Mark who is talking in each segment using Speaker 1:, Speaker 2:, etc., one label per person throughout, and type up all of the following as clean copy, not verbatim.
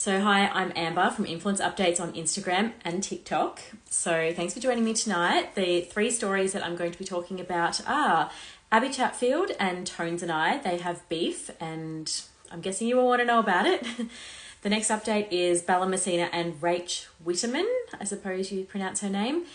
Speaker 1: So hi, I'm Amber from Influence Updates on Instagram and TikTok. So thanks for joining me tonight. The three stories that I'm going to be talking about are Abbie Chatfield and Tones and I. They have beef and I'm guessing you all want to know about it. The next update is Messina and Rach Witteman, I suppose you pronounce her name.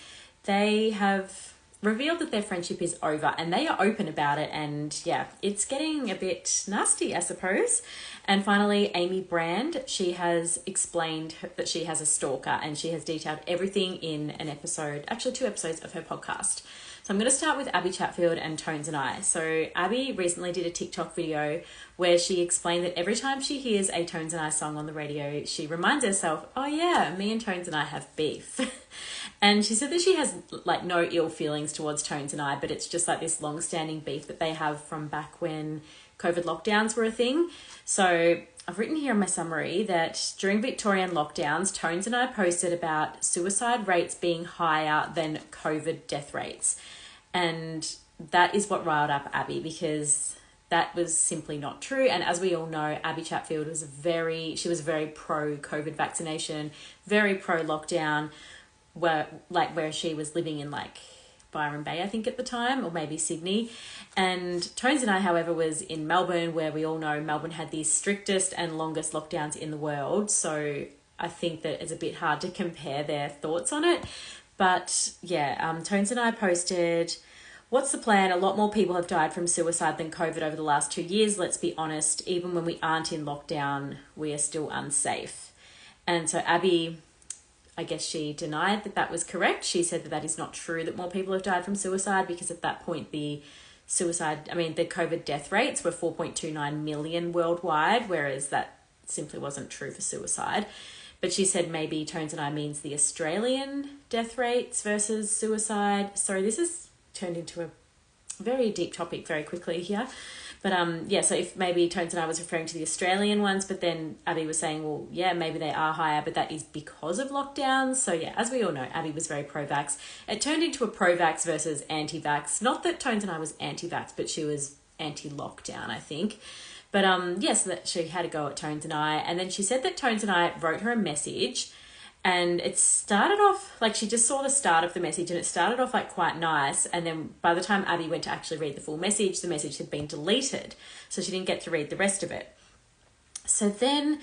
Speaker 1: They have revealed that their friendship is over and they are open about it, and yeah, it's getting a bit nasty, I suppose. And finally, Amy Brand, she has explained that she has a stalker and she has detailed everything in an episode, actually 2 episodes of her podcast. So I'm going to start with Abbie Chatfield and Tones and I. So Abbie recently did a TikTok video where she explained that every time she hears a Tones and I song on the radio, she reminds herself, oh yeah, me and Tones and I have beef. And she said that she has like no ill feelings towards Tones and I, but it's just like this long-standing beef that they have from back when COVID lockdowns were a thing. So I've written here in my summary that during Victorian lockdowns, Tones and I posted about suicide rates being higher than COVID death rates. And that is what riled up Abbie, because that was simply not true. And as we all know, Abbie Chatfield was very pro-COVID vaccination, very pro-lockdown, where she was living in like Byron Bay, I think at the time, or maybe Sydney. And Tones and I, however, was in Melbourne, where we all know Melbourne had the strictest and longest lockdowns in the world. So I think that it's a bit hard to compare their thoughts on it. But yeah, Tones and I posted, what's the plan? A lot more people have died from suicide than COVID over the last 2 years. Let's be honest, even when we aren't in lockdown, we are still unsafe. And so Abbie, I guess she denied that that was correct. She said that that is not true, that more people have died from suicide, because at that point the COVID death rates were 4.29 million worldwide, whereas that simply wasn't true for suicide. But she said maybe Tones and I means the Australian death rates versus suicide. Sorry, this has turned into a very deep topic very quickly here. But yeah, so if maybe Tones and I was referring to the Australian ones, but then Abbie was saying, well, yeah, maybe they are higher, but that is because of lockdowns. So yeah, as we all know, Abbie was very pro-vax. It turned into a pro-vax versus anti-vax. Not that Tones and I was anti-vax, but she was anti-lockdown, I think. But yes, so that she had a go at Tones and I. And then she said that Tones and I wrote her a message, and it started off, like she just saw the start of the message and it started off like quite nice. And then by the time Abbie went to actually read the full message, the message had been deleted. So she didn't get to read the rest of it. So then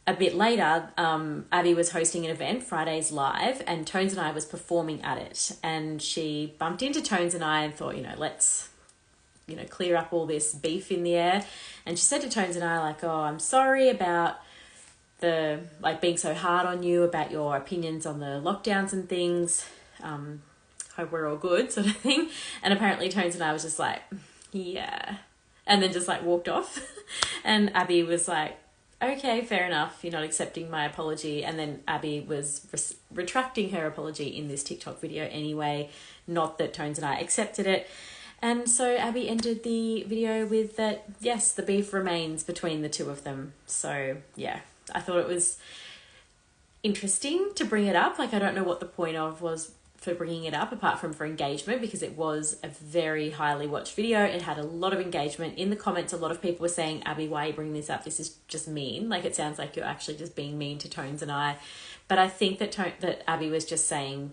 Speaker 1: a bit later, Abbie was hosting an event, Fridays Live, and Tones and I was performing at it. And she bumped into Tones and I and thought, let's, clear up all this beef in the air. And she said to Tones and I, like, oh, I'm sorry about being so hard on you about your opinions on the lockdowns and things. Hope we're all good, sort of thing. And apparently Tones and I was just like, yeah. And then just like walked off. And Abbie was like, okay, fair enough. You're not accepting my apology. And then Abbie was retracting her apology in this TikTok video anyway. Not that Tones and I accepted it. And so Abbie ended the video with that, yes, the beef remains between the two of them. So yeah, I thought it was interesting to bring it up. Like, I don't know what the point of was for bringing it up, apart from for engagement, because it was a very highly watched video. It had a lot of engagement. In the comments, a lot of people were saying, Abbie, why are you bringing this up? This is just mean. Like, it sounds like you're actually just being mean to Tones and I. But I think that Abbie was just saying,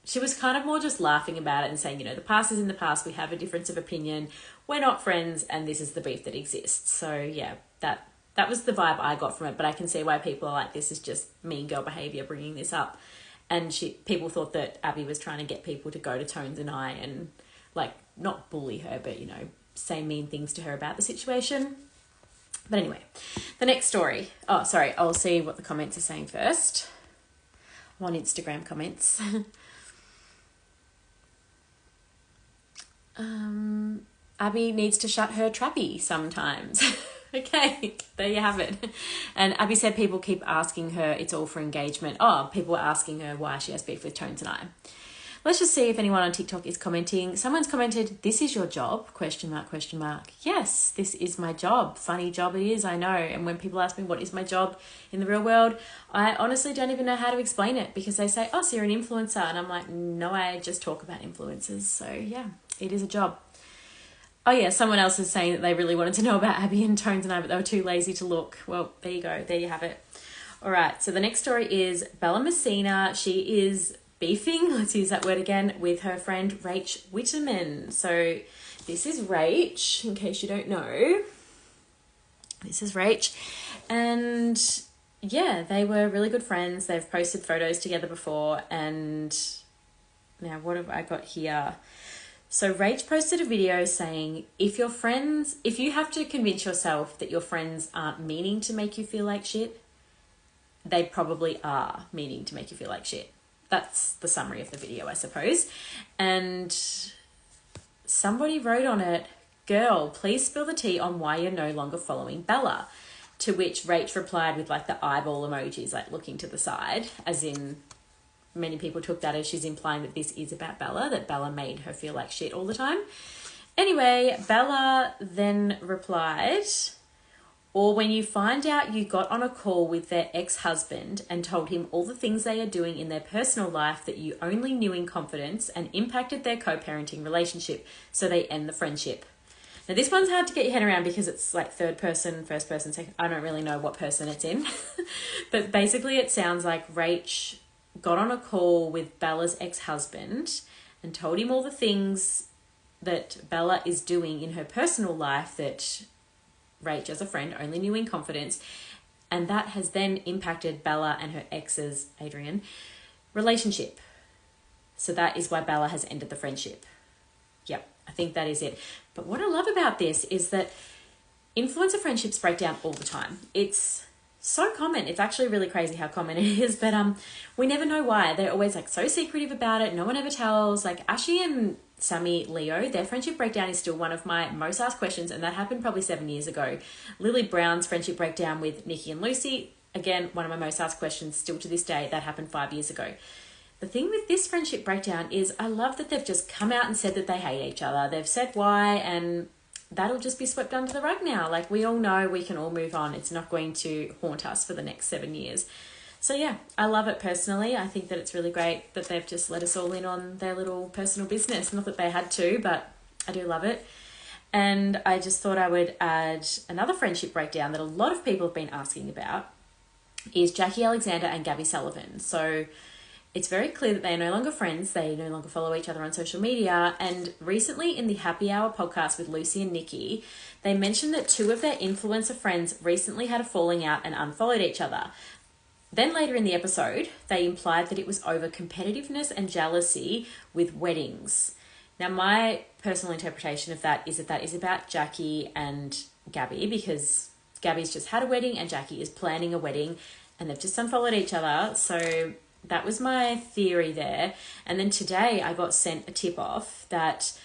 Speaker 1: she was kind of more just laughing about it and saying, the past is in the past. We have a difference of opinion. We're not friends, and this is the beef that exists. So yeah, that was the vibe I got from it. But I can see why people are like, this is just mean girl behavior, bringing this up. And people thought that Abbie was trying to get people to go to Tones and I and like not bully her, but say mean things to her about the situation. But anyway, the next story. Oh, sorry. I'll see what the comments are saying first. I'm on Instagram comments. Abbie needs to shut her trappy sometimes. Okay, there you have it. And Abbie said people keep asking her, it's all for engagement. Oh, people were asking her why she has beef with Tones and I. Let's just see if anyone on TikTok is commenting. Someone's commented, this is your job, question mark, question mark. Yes, this is my job. Funny job it is, I know. And when people ask me what is my job in the real world, I honestly don't even know how to explain it, because they say, oh, so you're an influencer. And I'm like, no, I just talk about influencers. So yeah, it is a job. Oh yeah, someone else is saying that they really wanted to know about Abbie and Tones and I, but they were too lazy to look. Well, there you go. There you have it. All right, so the next story is Bella Messina. She is beefing, let's use that word again, with her friend Rach Witteman. So this is Rach, in case you don't know. This is Rach. And yeah, they were really good friends. They've posted photos together before. And now what have I got here? So Rach posted a video saying, if you have to convince yourself that your friends aren't meaning to make you feel like shit, they probably are meaning to make you feel like shit. That's the summary of the video, I suppose. And somebody wrote on it, girl, please spill the tea on why you're no longer following Bella. To which Rach replied with like the eyeball emojis, like looking to the side, as in many people took that as she's implying that this is about Bella, that Bella made her feel like shit all the time. Anyway, Bella then replied, or when you find out you got on a call with their ex-husband and told him all the things they are doing in their personal life that you only knew in confidence and impacted their co-parenting relationship, so they end the friendship. Now, this one's hard to get your head around because it's like third person, first person, second. I don't really know what person it's in. But basically it sounds like Rach got on a call with Bella's ex-husband and told him all the things that Bella is doing in her personal life that Rach, as a friend, only knew in confidence. And that has then impacted Bella and her ex's, Adrian, relationship. So that is why Bella has ended the friendship. Yep, I think that is it. But what I love about this is that influencer friendships break down all the time. It's so common. It's actually really crazy how common it is, but we never know why. They're always like so secretive about it. No one ever tells. Like Ashley and Sammy Leo, their friendship breakdown is still one of my most asked questions, and that happened probably 7 years ago. Lily Brown's friendship breakdown with Nikki and Lucy, again, one of my most asked questions still to this day. That happened 5 years ago. The thing with this friendship breakdown is I love that they've just come out and said that they hate each other. They've said why, and that'll just be swept under the rug now. Like, we all know we can all move on. It's not going to haunt us for the next 7 years. So yeah, I love it personally. I think that it's really great that they've just let us all in on their little personal business. Not that they had to, but I do love it. And I just thought I would add another friendship breakdown that a lot of people have been asking about is Jacquie Alexander and Gabi Sullivan. So it's very clear that they are no longer friends. They no longer follow each other on social media. And recently in the Happy Hour podcast with Lucy and Nikki, they mentioned that two of their influencer friends recently had a falling out and unfollowed each other. Then later in the episode, they implied that it was over competitiveness and jealousy with weddings. Now, my personal interpretation of that is about Jacquie and Gabi, because Gabi's just had a wedding and Jacquie is planning a wedding, and they've just unfollowed each other. So that was my theory there. And then today I got sent a tip off that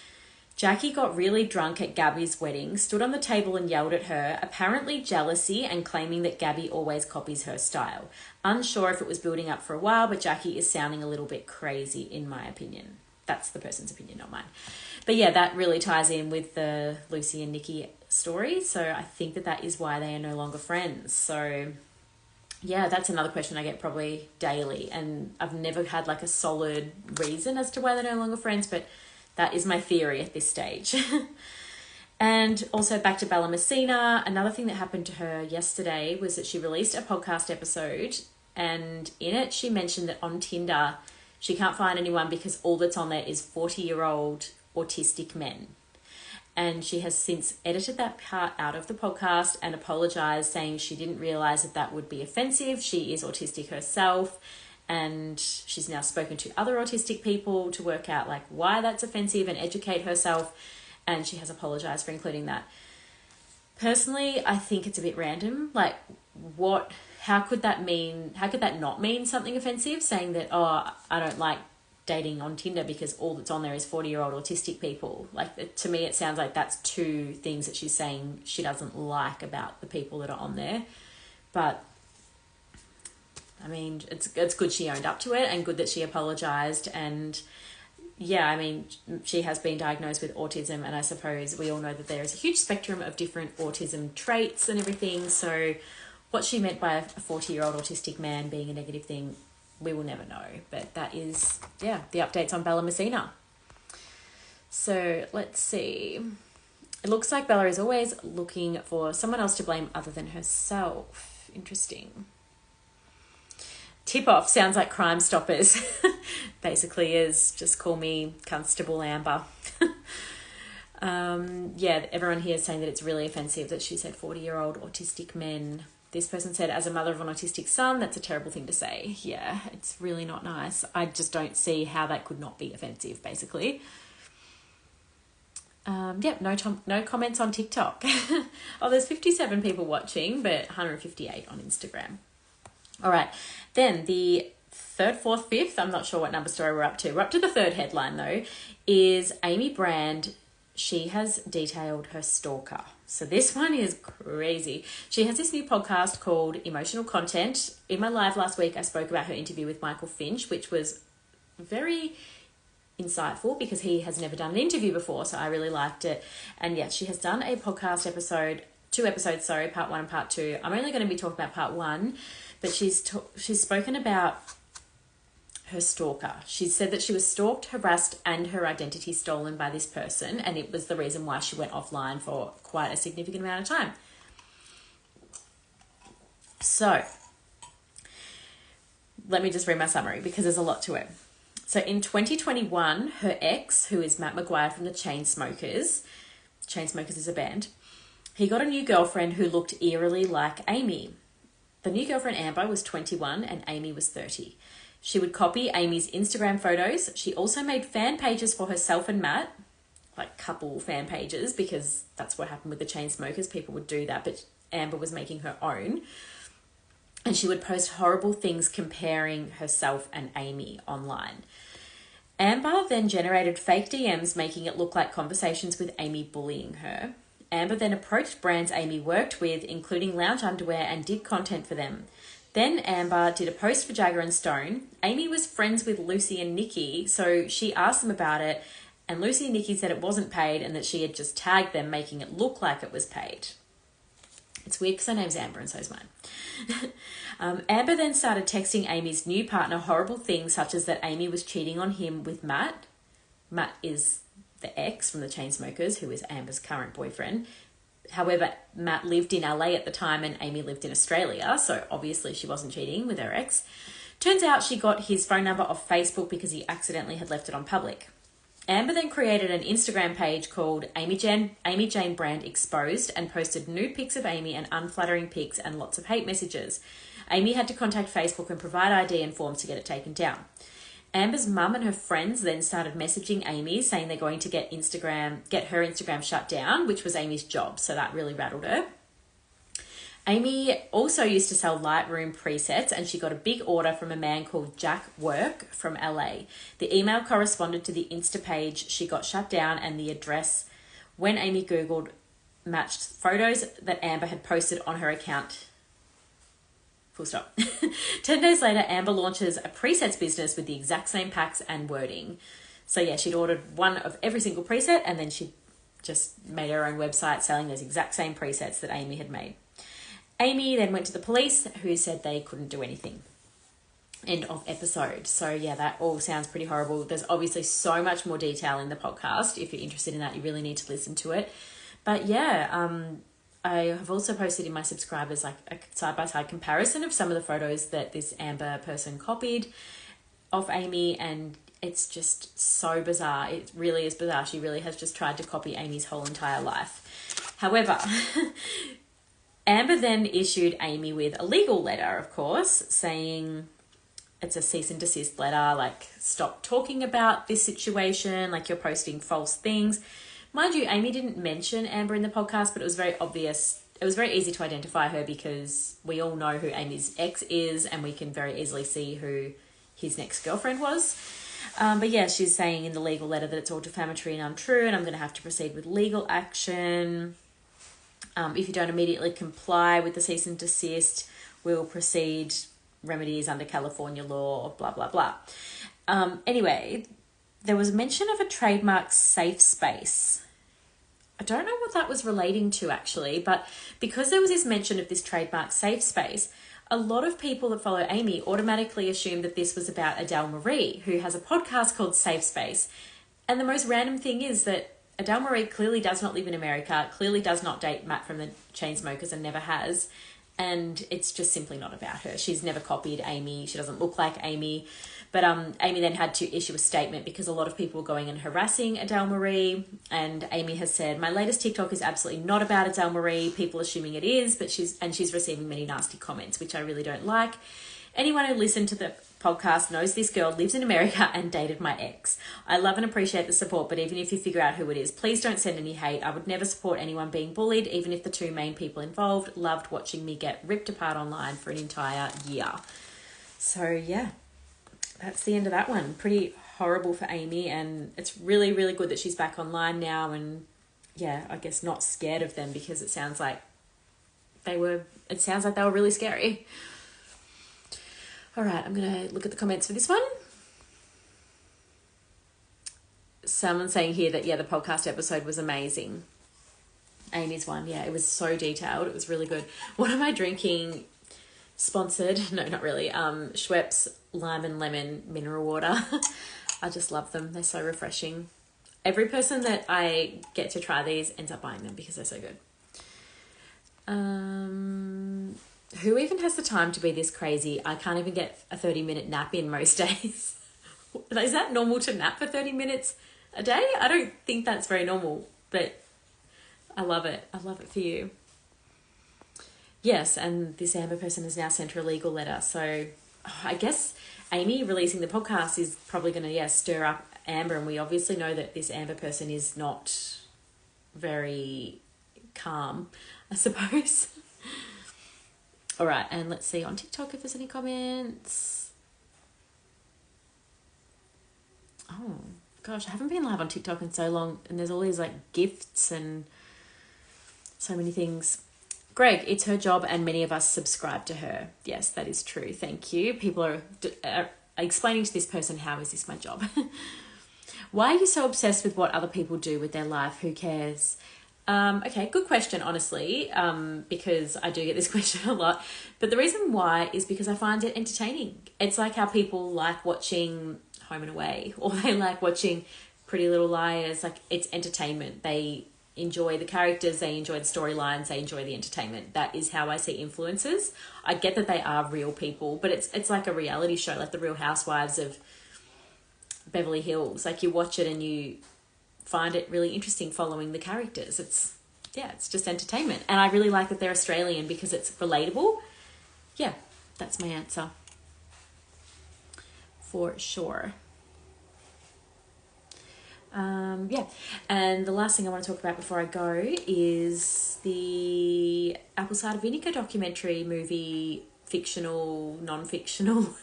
Speaker 1: Jacquie got really drunk at Gabi's wedding, stood on the table and yelled at her, apparently jealousy and claiming that Gabi always copies her style. Unsure if it was building up for a while, but Jacquie is sounding a little bit crazy in my opinion. That's the person's opinion, not mine. But yeah, that really ties in with the Lucy and Nikki story. So I think that is why they are no longer friends. So yeah, that's another question I get probably daily. And I've never had like a solid reason as to why they're no longer friends, but that is my theory at this stage. And also back to Bella Messina, another thing that happened to her yesterday was that she released a podcast episode, and in it she mentioned that on Tinder she can't find anyone because all that's on there is 40-year-old autistic men. And she has since edited that part out of the podcast and apologized, saying she didn't realize that would be offensive. She is autistic herself, and she's now spoken to other autistic people to work out like why that's offensive and educate herself. And she has apologized for including that. Personally, I think it's a bit random. Like, how could that not mean something offensive? Saying that, oh, I don't like dating on Tinder because all that's on there is 40-year-old autistic people. Like, to me, it sounds like that's two things that she's saying she doesn't like about the people that are on there. But I mean, it's good she owned up to it, and good that she apologized. And yeah, I mean, she has been diagnosed with autism, and I suppose we all know that there is a huge spectrum of different autism traits and everything. So what she meant by a 40-year-old autistic man being a negative thing, we will never know. But that is, yeah, the updates on Bella Messina. So let's see. It looks like Bella is always looking for someone else to blame other than herself. Interesting. tip-off sounds like Crime Stoppers. Basically is just call me Constable Amber. Yeah, everyone here is saying that it's really offensive that she said 40-year-old autistic men. This person said, as a mother of an autistic son, that's a terrible thing to say. Yeah, it's really not nice. I just don't see how that could not be offensive, basically. No comments on TikTok. Oh, there's 57 people watching, but 158 on Instagram. All right, then the third, fourth, fifth, I'm not sure what number story we're up to. We're up to the third headline, though, is Amy Brand. She has detailed her stalker. So this one is crazy. She has this new podcast called Emotional Content. In my live last week, I spoke about her interview with Michael Finch, which was very insightful because he has never done an interview before. So I really liked it. And yes, she has done a podcast episode, 2 episodes, sorry, part 1 and part 2. I'm only going to be talking about part 1, but she's spoken about her stalker. She said that she was stalked, harassed, and her identity stolen by this person, and it was the reason why she went offline for quite a significant amount of time. So, let me just read my summary because there's a lot to it. So, in 2021, her ex, who is Matt McGuire from the Chainsmokers is a band, he got a new girlfriend who looked eerily like Amy. The new girlfriend, Amber, was 21 and Amy was 30. She would copy Amy's Instagram photos. She also made fan pages for herself and Matt, like couple fan pages, because that's what happened with the Chainsmokers. People would do that, but Amber was making her own. And she would post horrible things comparing herself and Amy online. Amber then generated fake DMs, making it look like conversations with Amy bullying her. Amber then approached brands Amy worked with, including lounge underwear, and did content for them. Then Amber did a post for Jagger and Stone. Amy was friends with Lucy and Nikki, so she asked them about it, and Lucy and Nikki said it wasn't paid and that she had just tagged them, making it look like it was paid. It's weird because her name's Amber and so is mine. Amber then started texting Amy's new partner horrible things, such as that Amy was cheating on him with Matt. Matt is the ex from the Chainsmokers, who is Amber's current boyfriend. However, Matt lived in LA at the time and Amy lived in Australia, so obviously she wasn't cheating with her ex. Turns out she got his phone number off Facebook because he accidentally had left it on public. Amber then created an Instagram page called Amy Jane Brand Exposed and posted nude pics of Amy and unflattering pics and lots of hate messages. Amy had to contact Facebook and provide ID and forms to get it taken down. Amber's mum and her friends then started messaging Amy saying they're going to get her Instagram shut down, which was Amy's job, so that really rattled her. Amy also used to sell Lightroom presets, and she got a big order from a man called Jack Work from LA. The email corresponded to the Insta page. She got shut down, and the address, when Amy Googled, matched photos that Amber had posted on her account. Full stop. 10 days later, Amber launches a presets business with the exact same packs and wording. So yeah, she'd ordered one of every single preset, and then she just made her own website selling those exact same presets that Amy had made. Amy then went to the police, who said they couldn't do anything. End of episode. So yeah, that all sounds pretty horrible. There's obviously so much more detail in the podcast. If you're interested in that, you really need to listen to it. But yeah, I have also posted in my subscribers like a side-by-side comparison of some of the photos that this Amber person copied of Amy, and it's just so bizarre. It really is bizarre. She really has just tried to copy Amy's whole entire life. However, Amber then issued Amy with a legal letter, of course, saying it's a cease and desist letter, like stop talking about this situation, like you're posting false things. Mind you, Amy didn't mention Amber in the podcast, but it was very obvious. It was very easy to identify her because we all know who Amy's ex is, and we can very easily see who his next girlfriend was. But yeah, she's saying in the legal letter that it's all defamatory and untrue, and I'm going to have to proceed with legal action. If you don't immediately comply with the cease and desist, we'll proceed remedies under California law, blah, blah, blah. Anyway, there was mention of a trademark safe space. I don't know what that was relating to actually, but because there was this mention of this trademark safe space, a lot of people that follow Amy automatically assumed that this was about Adele Marie, who has a podcast called Safe Space. And the most random thing is that Adele Marie clearly does not live in America, clearly does not date Matt from the Chainsmokers and never has. and it's just simply not about her. She's never copied Amy. She doesn't look like Amy. But Amy then had to issue a statement because a lot of people were going and harassing Adele Marie. And Amy has said, my latest TikTok is absolutely not about Adele Marie. People assuming it is, but she's receiving many nasty comments, which I really don't like. Anyone who listened to the podcast knows this girl lives in America and dated my ex. I love and appreciate the support, but even if you figure out who it is, please don't send any hate. I would never support anyone being bullied, even if the two main people involved loved watching me get ripped apart online for an entire year. So yeah, that's the end of that one. Pretty horrible for Amy, and it's really, really good that she's back online now, and yeah, I guess not scared of them, because it sounds like they were really scary. All right, I'm going to look at the comments for this one. Someone's saying here that, yeah, the podcast episode was amazing. Amy's one, yeah, it was so detailed. It was really good. What am I drinking? Sponsored? No, not really. Schweppes Lime and Lemon Mineral Water. I just love them. They're so refreshing. Every person that I get to try these ends up buying them because they're so good. Who even has the time to be this crazy? I can't even get a 30-minute nap in most days. Is that normal to nap for 30 minutes a day? I don't think that's very normal, but I love it. I love it for you. Yes, and this Amber person has now sent her a legal letter. So I guess Amy releasing the podcast is probably going to, stir up Amber. And we obviously know that this Amber person is not very calm, I suppose. All right, and let's see on TikTok if there's any comments. Oh, gosh, I haven't been live on TikTok in so long, and there's all these, like, gifts and so many things. Greg, it's her job, and many of us subscribe to her. Yes, that is true. Thank you. People are explaining to this person, how is this my job? Why are you so obsessed with what other people do with their life? Who cares? Okay, good question, honestly, because I do get this question a lot. But the reason why is because I find it entertaining. It's like how people like watching Home and Away, or they like watching Pretty Little Liars. Like, it's entertainment. They enjoy the characters, they enjoy the storylines, they enjoy the entertainment. That is how I see influencers. I get that they are real people, but it's like a reality show, like the Real Housewives of Beverly Hills. Like, you watch it and you find it really interesting following the characters. It's just entertainment. And I really like that they're Australian because it's relatable. Yeah, that's my answer. For sure. And the last thing I want to talk about before I go is the apple cider vinegar documentary, movie, fictional, non-fictional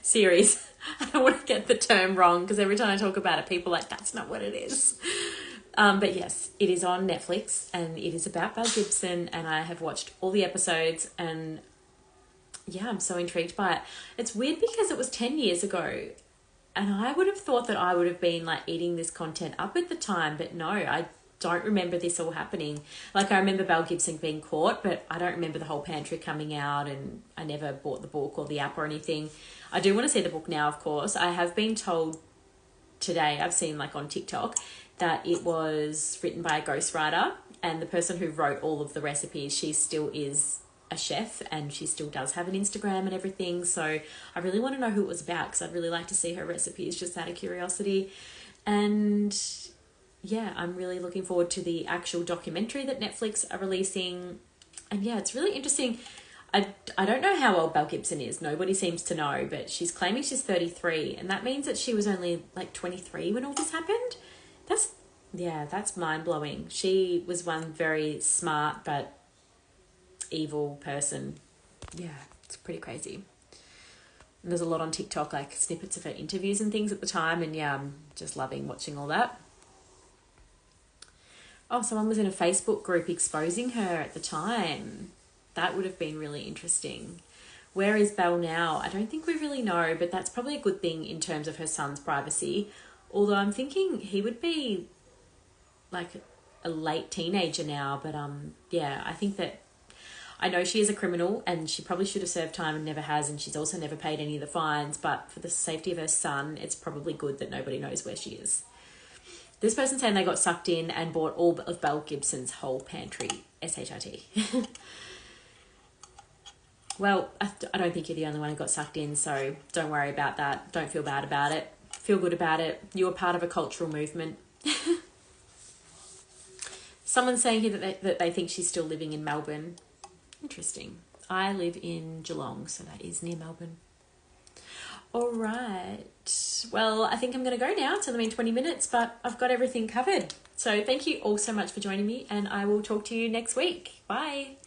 Speaker 1: series. I don't want to get the term wrong because every time I talk about it, people are like, that's not what it is. But yes, it is on Netflix and it is about Bel Gibson, and I have watched all the episodes, and yeah, I'm so intrigued by it. It's weird because it was 10 years ago, and I would have thought that I would have been like eating this content up at the time, but no, I don't remember this all happening. Like, I remember Bel Gibson being caught, but I don't remember the whole pantry coming out, and I never bought the book or the app or anything. I do want to see the book now, of course. I have been told today, I've seen like on TikTok, that it was written by a ghostwriter, and the person who wrote all of the recipes, she still is a chef and she still does have an Instagram and everything. So I really want to know who it was about because I'd really like to see her recipes just out of curiosity. And yeah, I'm really looking forward to the actual documentary that Netflix are releasing. And yeah, it's really interesting. I don't know how old Bel Gibson is. Nobody seems to know, but she's claiming she's 33, and that means that she was only like 23 when all this happened. That's mind-blowing. She was one very smart but evil person. Yeah, it's pretty crazy. And there's a lot on TikTok, like snippets of her interviews and things at the time, and yeah, I'm just loving watching all that. Oh, someone was in a Facebook group exposing her at the time. That would have been really interesting. Where is Bel now? I don't think we really know, but that's probably a good thing in terms of her son's privacy. Although I'm thinking he would be like a late teenager now. But yeah, I think that I know she is a criminal and she probably should have served time and never has. And she's also never paid any of the fines. But for the safety of her son, it's probably good that nobody knows where she is. This person saying they got sucked in and bought all of Bel Gibson's whole pantry. SHIT. well, I don't think you're the only one who got sucked in, so don't worry about that. Don't feel bad about it. Feel good about it. You were part of a cultural movement. Someone's saying here that they think she's still living in Melbourne. Interesting. I live in Geelong, so that is near Melbourne. All right. Well, I think I'm going to go now. It's only been 20 minutes, but I've got everything covered. So thank you all so much for joining me, and I will talk to you next week. Bye.